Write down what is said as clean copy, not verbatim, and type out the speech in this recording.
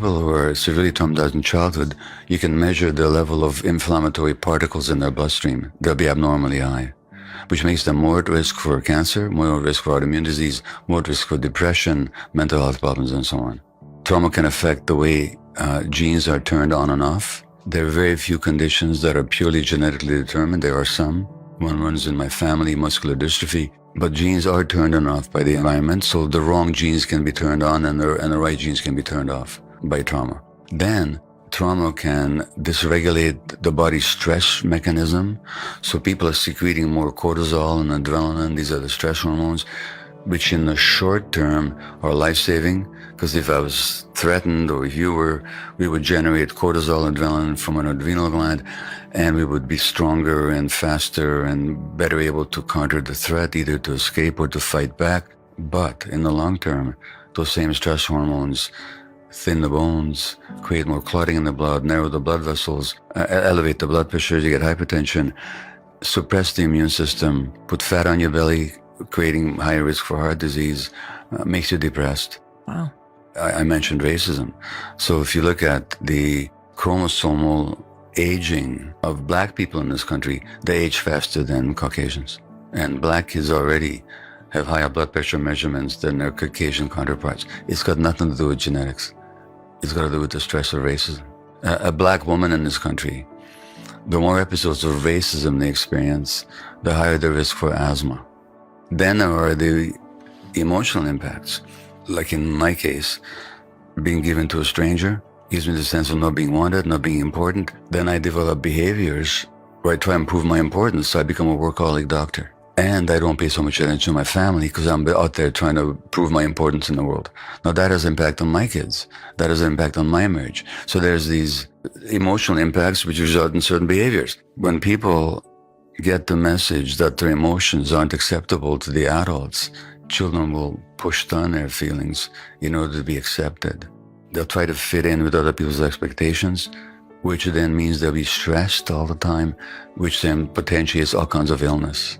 People who are severely traumatized in childhood, you can measure the level of inflammatory particles in their bloodstream. They'll be abnormally high, which makes them more at risk for cancer, more at risk for autoimmune disease, more at risk for depression, mental health problems, and so on. Trauma can affect the way genes are turned on and off. There are very few conditions that are purely genetically determined. There are some. One runs in my family, muscular dystrophy. But genes are turned on and off by the environment, so the wrong genes can be turned on and the right genes can be turned off by trauma. Then trauma can dysregulate the body's stress mechanism. So people are secreting more cortisol and adrenaline. These are the stress hormones, which in the short term are life-saving, because if I was threatened or if you were, we would generate cortisol, adrenaline from an adrenal gland, and we would be stronger and faster and better able to counter the threat, either to escape or to fight back. But in the long term, those same stress hormones thin the bones, create more clotting in the blood, narrow the blood vessels, elevate the blood pressure, you get hypertension, suppress the immune system, put fat on your belly, creating higher risk for heart disease, makes you depressed. Wow. I mentioned racism. So if you look at the chromosomal aging of black people in this country, they age faster than Caucasians. And black kids already have higher blood pressure measurements than their Caucasian counterparts. It's got nothing to do with genetics. It's got to do with the stress of racism. A black woman in this country, the more episodes of racism they experience, the higher the risk for asthma. Then there are the emotional impacts. Like in my case, being given to a stranger gives me the sense of not being wanted, not being important. Then I develop behaviors where I try and prove my importance, so I become a workaholic doctor. And I don't pay so much attention to my family because I'm out there trying to prove my importance in the world. Now that has impact on my kids. That has impact on my marriage. So there's these emotional impacts which result in certain behaviors. When people get the message that their emotions aren't acceptable to the adults, children will push down their feelings in order to be accepted. They'll try to fit in with other people's expectations, which then means they'll be stressed all the time, which then potentiates all kinds of illness.